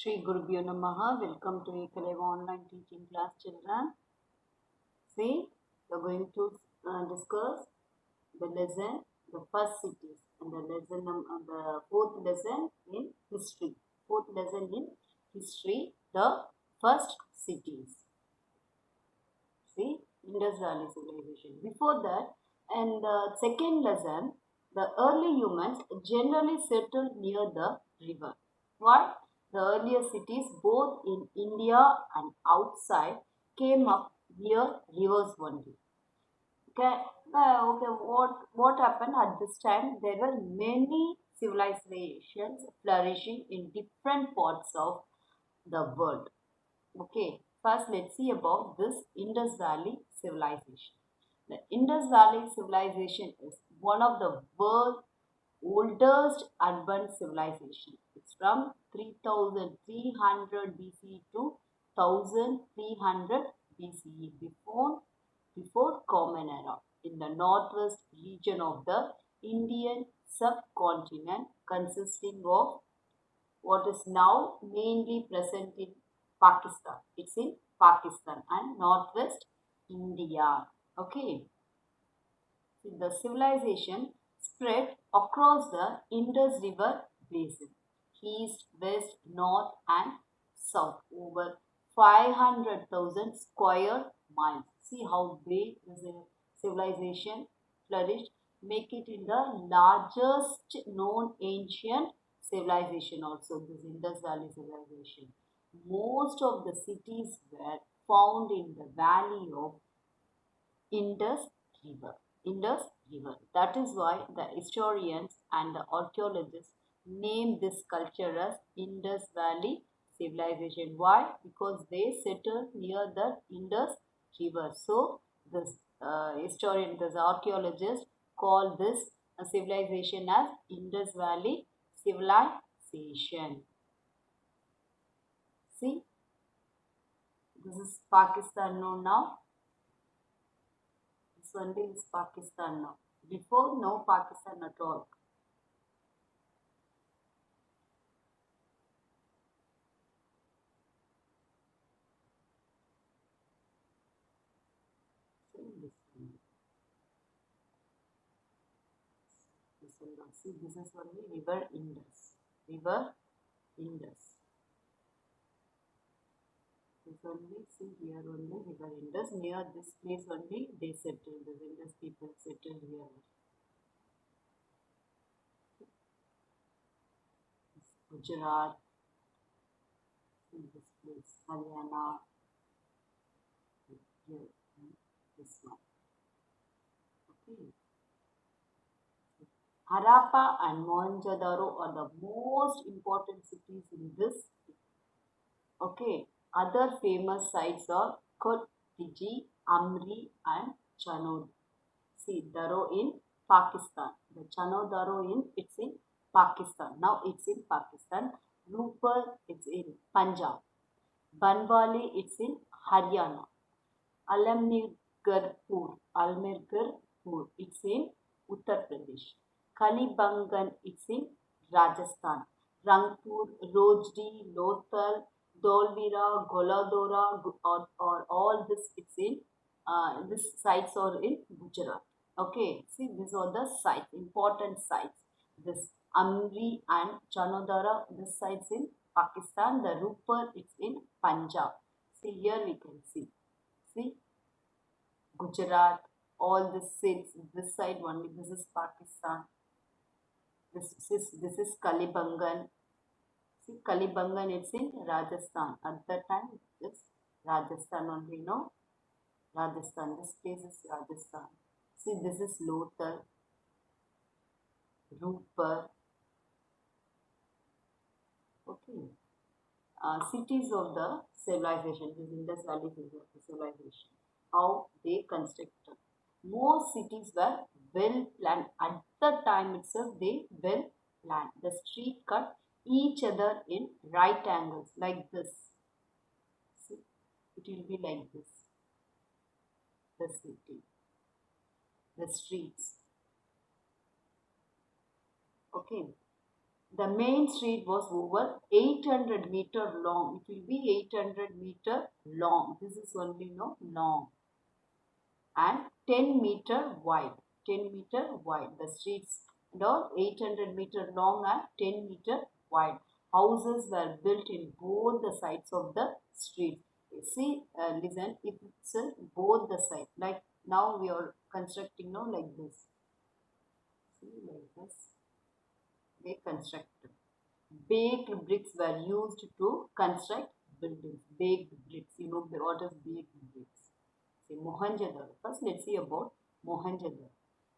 Shri Gurubhyo Namaha. Welcome to Ekaleva online teaching class, children. See, we are going to discuss the lesson, the first cities, and the fourth lesson in history. Fourth lesson in history, the first cities. See, Indus Valley civilization. Before that, and the second lesson, the early humans generally settled near the river. What? The earlier cities, both in India and outside, came up near rivers only. Okay, what happened at this time? There were many civilizations flourishing in different parts of the world. Okay, first let's see about this Indus Valley civilization. The Indus Valley civilization is one of the world's oldest urban civilization. It's from 3300 BCE to 1300 BCE before Common Era in the northwest region of the Indian subcontinent, consisting of what is now mainly present in Pakistan. It's in Pakistan and northwest India. Okay. The civilization spread across the Indus River basin, east, west, north, and south, over 500,000 square miles. See how big the civilization flourished. Make it in the largest known ancient civilization also, this Indus Valley civilization. Most of the cities were found in the valley of Indus River. Indus River. That is why the historians and the archaeologists name this culture as Indus Valley civilization. Why? Because they settled near the Indus River. So, this this archaeologist call this civilization as Indus Valley civilization. See, this is Pakistan now. This only is Pakistan now. Before, no Pakistan at all. See, this is only River Indus. River Indus. This only, see here only River Indus. Near this place only they settled. The Indus people settled here. Gujarat, in this place, Haryana, here, this one. Okay. Harappa and Mohenjo-daro are the most important cities in this. Okay. Other famous sites are Kotiji, Amri, and Chanod. See, Daro in Pakistan. The Chano Daro it's in Pakistan. Now it's in Pakistan. Rupar, it's in Punjab. Banwali, it's in Haryana. Almirgarpur, it's in Uttar Pradesh. Kalibangan, it's in Rajasthan. Rangpur, Rojdi, Lothal, Dolvira, Goladora, or all this, it's in this sites are in Gujarat. Okay, see, these are the sites, important sites. This Amri and Chanodara, this sites in Pakistan. The Rupar, it's in Punjab. See, here we can see. See, Gujarat, all the states, this side only, this is Pakistan. This is Kalibangan. See, Kalibangan, it's in Rajasthan. At that time, it's Rajasthan only, no? Rajasthan, this place is Rajasthan. See, this is Lothal, Rupar. Okay. Cities of the civilization, this Indus Valley civilization, how they constructed. Most cities were well planned. At the time itself, they well planned. The street cut each other in right angles like this. See, it will be like this. The city, the streets. Okay. The main street was over 800-meter long. It will be 800-meter long. This is only no long. And 10-meter wide. 10-meter wide. The streets and all 800-meter long and 10-meter wide. Houses were built in both the sides of the street. See, listen, it's both the sides. Like now we are constructing now like this. See, like this. They constructed. Baked bricks were used to construct buildings. Baked bricks. You know what is baked bricks? Say Mohenjo-daro. First, let's see about Mohenjo-daro.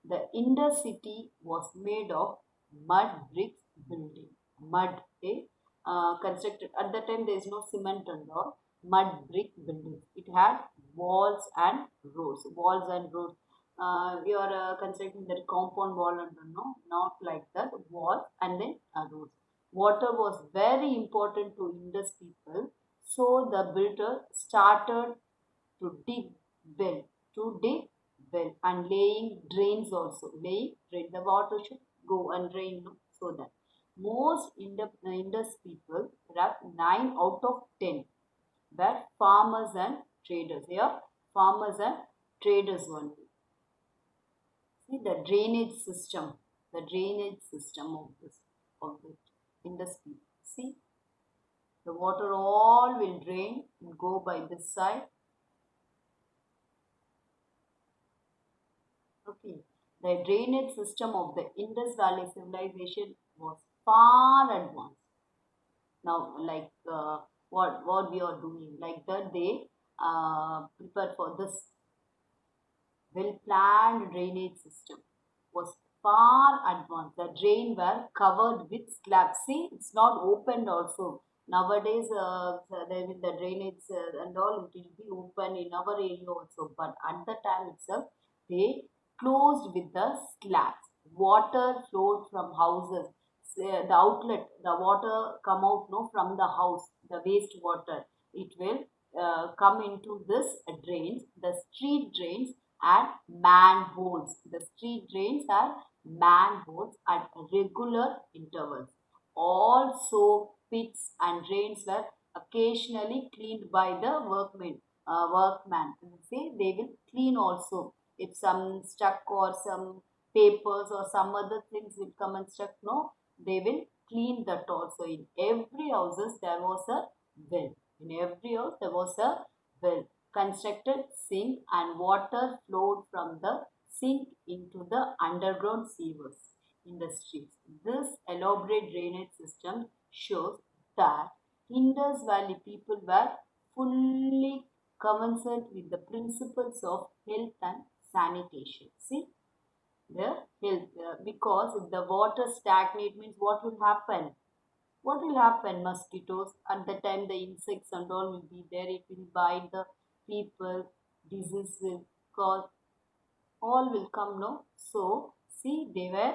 The Indus city was made of mud bricks building. Mud, constructed. At that time, there is no cement and all. Mud brick buildings. It had walls and roads. Walls and roads. We are constructing the compound wall and no, not like that. Walls and then roads. Water was very important to Indus people, so the builder started to dig well, to dig well, and laying drains also. Laying drain, the water should go and drain, no? So that most Indus people, there are 9 out of 10 were farmers and traders. Here, farmers and traders only. See the drainage system of this of the Indus people. See, the water all will drain and go by this side. Okay, the drainage system of the Indus Valley civilization was far advanced. Now, like what we are doing, like that they prepare for this well-planned drainage system was far advanced. The drain were covered with slabs. See, it's not opened also. Nowadays, the drainage and all, it will be open in our area also. But at the time itself, they closed with the slabs. Water flowed from houses. The outlet, the water come out no from the house, the waste water. It will come into this drains, the street drains and manholes. The street drains are manholes at regular intervals. Also, pits and drains were occasionally cleaned by the workman. Say they will clean also. If some stuck or some papers or some other things will come and stuck, no, they will clean that also. In every houses there was a well. In every house there was a well. Constructed sink and water flowed from the sink into the underground sewers in the streets. This elaborate drainage system shows that Indus Valley people were fully conversant with the principles of health and sanitation. See, the health, because if the water stagnate means what will happen? What will happen? Mosquitoes, at the time the insects and all will be there, it will bite the people, disease will cause, all will come, no? So, see, they were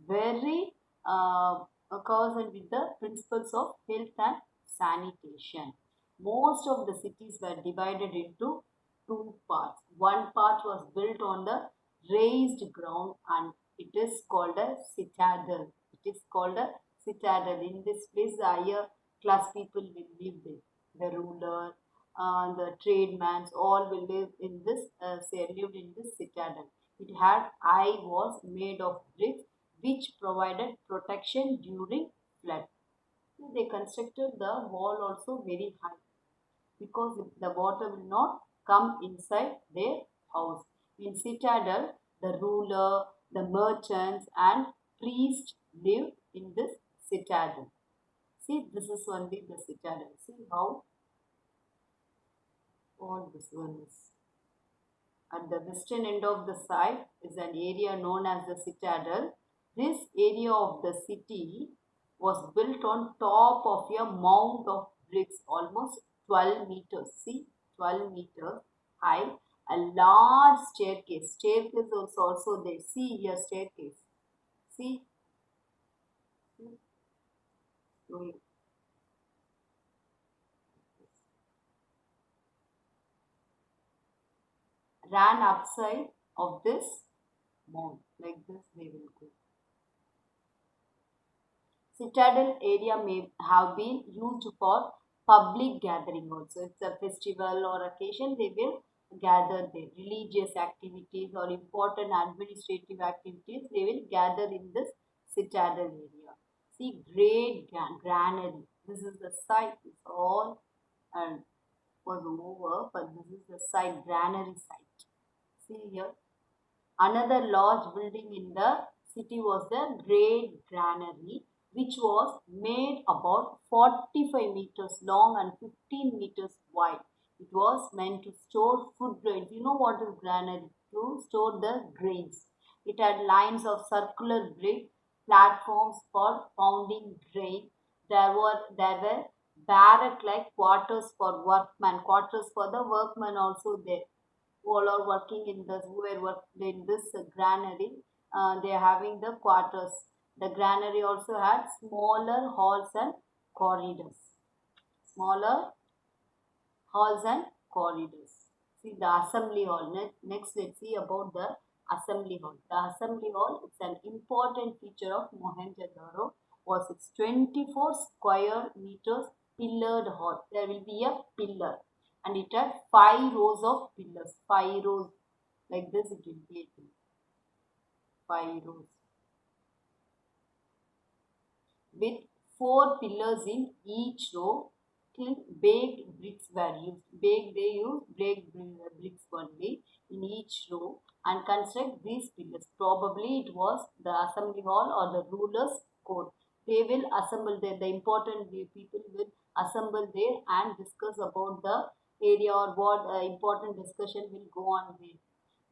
very caused with the principles of health and sanitation. Most of the cities were divided into two parts. One part was built on the raised ground and it is called a citadel. It is called a citadel. In this place, the higher class people will live there. The ruler, the tradesmen, all will live in this, lived in this citadel. It had eye was made of bricks which provided protection during flood. They constructed the wall also very high because the water will not come inside their house. In citadel, the ruler, the merchants and priests lived in this citadel. See, this is only the citadel. See how all this one is. At the western end of the site is an area known as the citadel. This area of the city was built on top of a mound of bricks almost 12 meters. See, 12 meters high. A large staircase. Staircase was also there. See here, staircase. See. Ran upside of this mount. Like this they will go. Citadel area may have been used for public gathering also. It's a festival or occasion, they will gather there. Religious activities or important administrative activities, they will gather in this citadel area. See, great granary. This is the site. It's all and was over, but this is the site, granary site. See here. Another large building in the city was the Great Granary, which was made about 45 meters long and 15 meters wide. It was meant to store food grains. You know what is granary? To store the grains. It had lines of circular brick, platforms for pounding grain. There were barrack-like quarters for workmen, quarters for the workmen also there who all are working in this, who were working in this granary. They are having the quarters. The granary also had smaller halls and corridors. Smaller halls and corridors. See the assembly hall. Next, let's see about the assembly hall. The assembly hall is an important feature of Mohenjo-daro. Was its 24 square meters pillared hall. There will be a pillar, and it had 5 rows of pillars. 5 rows like this. It will be 5 rows with 4 pillars in each row. Till baked bricks were used. They use baked bricks only in each row and construct these pillars. Probably it was the assembly hall or the ruler's court. They will assemble there. The important people will assemble there and discuss about the area or what important discussion will go on there.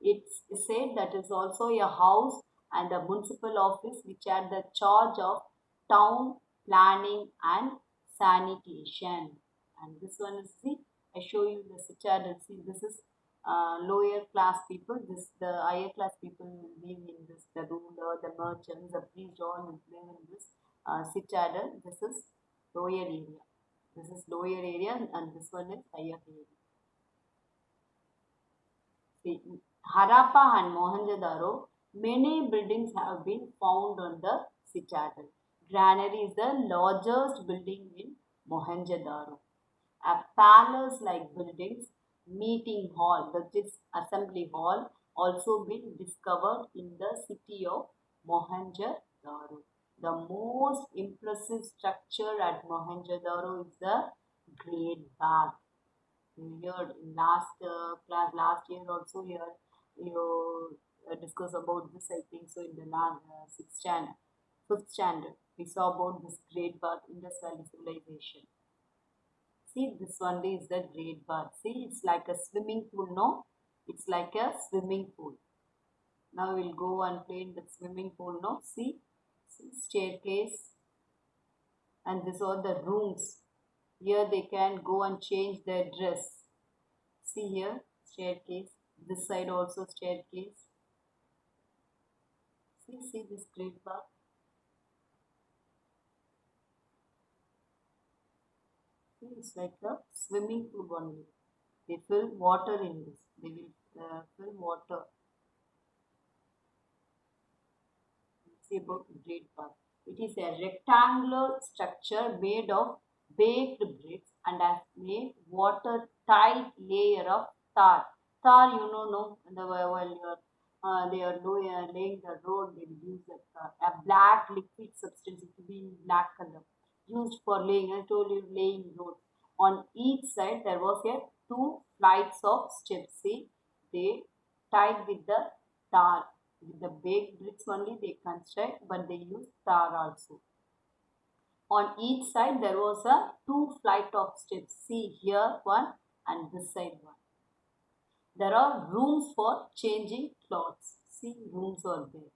It's said that is also a house and a municipal office which had the charge of town planning and sanitation. And this one is the, I show you the citadel. See, this is lower class people. This the higher class people will live in this. The ruler, the merchants, the priest, all will live in this citadel. This is lower area. This is lower area, and this one is higher area. See, Harappa and Mohenjo-daro, many buildings have been found on the citadel. Granary is the largest building in Mohenjo-daro. A palace-like buildings, meeting hall, that is assembly hall, also been discovered in the city of Mohenjo-daro. The most impressive structure at Mohenjo-daro is the Great Bath. Here in last class, last year also here you discuss about this. I think so in the last sixth standard, fifth standard, we saw about this Great Bath, Indus Valley civilization. See, this one is the Great Bath. See, it's like a swimming pool, no? It's like a swimming pool. Now we'll go and play in the swimming pool, no? See staircase, and these are the rooms. Here they can go and change their dress. See here, staircase. This side also staircase. See this Great Bath. See, it's like a swimming pool only. They fill water in this. They will fill water. See about Great Bath. It is a rectangular structure made of baked bricks and has made watertight layer of tar. Tar, you know, no, while they are laying the road, they will use a black liquid substance. It will be in black color, used for laying. I told you, laying road. On each side, there was a 2 flights of steps. See, they tied with the tar. With the baked bricks only they construct, but they use tar also. On each side there was a 2 flight of steps. See here one and this side one. There are rooms for changing clothes. See, rooms are there.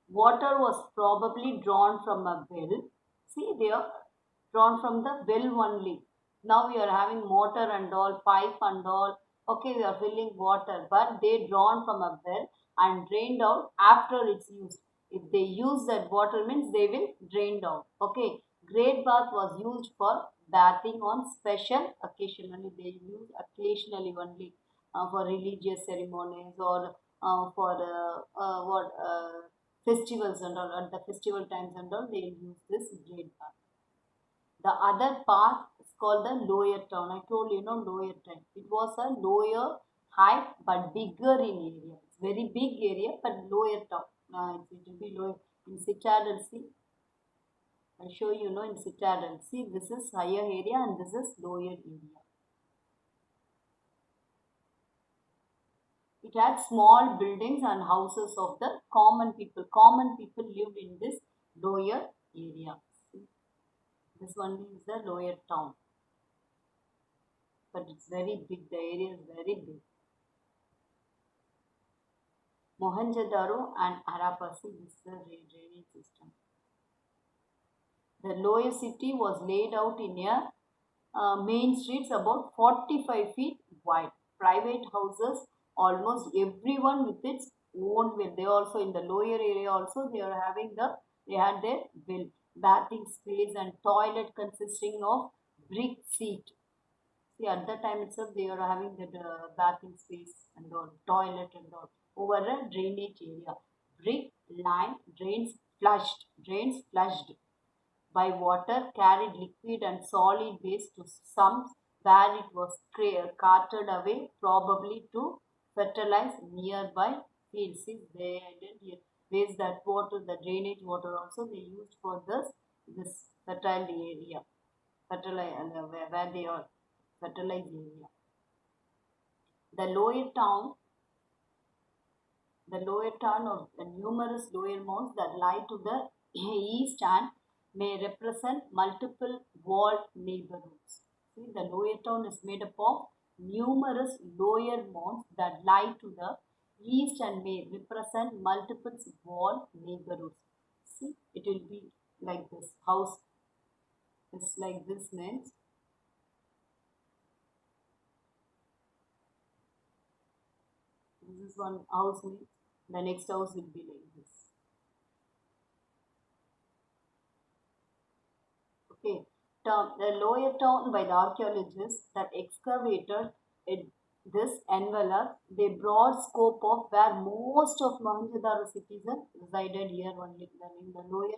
Water was probably drawn from a well. See, they are drawn from the well only. Now we are having motor and all, pipe and all. Okay, we are filling water, but they drawn from a well and drained out after it's used. If they use that water means they will drain out. Okay, Great Bath was used for bathing on special occasion only. They use occasionally only for religious ceremonies or for what festivals and all, at the festival times and all, they use this great bath. The other part is called the lower town. I told you, lower town. It was a lower height but bigger in area. It's very big area but lower town. It will be lower in Citadel. See, I show you, in Citadel. See, this is higher area and this is lower area. It had small buildings and houses of the common people. Common people lived in this lower area. See, this one is the lower town. But it's very big. The area is very big. Mohenjo-daro and Harappa, see, this is the drainage system. The lower city was laid out in a main streets about 45 feet wide. Private houses, almost everyone with its own well. They also in the lower area also they had their well, bathing space and toilet consisting of brick seat. See, at that time itself they are having the bathing space and all, toilet and all over a drainage area. Brick line drains flushed by water carried liquid and solid waste to sumps where it was carted away, probably to fertilize nearby fields. See, they didn't waste that water, the drainage water also they used for this fertile area, where they are fertilized area. The lower town of the numerous lower mounds that lie to the east and may represent multiple walled neighborhoods. See, the lower town is made up of numerous lower mounds that lie to the east and may represent multiple walled neighborhoods. See, it will be like this. House is like this means this is one house means the next house will be like this. Okay, the lower town by the archaeologists that excavated this envelope the broad scope of where most of Mohenjo-daro citizens resided here only, in the lower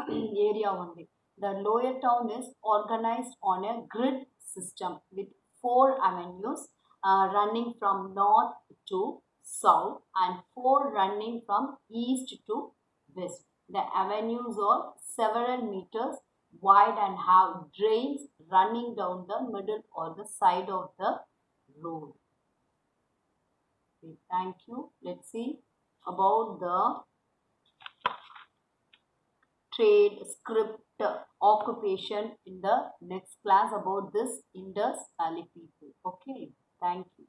area only. The lower town is organized on a grid system with 4 avenues running from north to south and 4 running from east to west. The avenues are several meters wide and have drains running down the middle or the side of the road. Okay, thank you. Let's see about the trade, script, occupation in the next class about this Indus Valley people. Okay, thank you.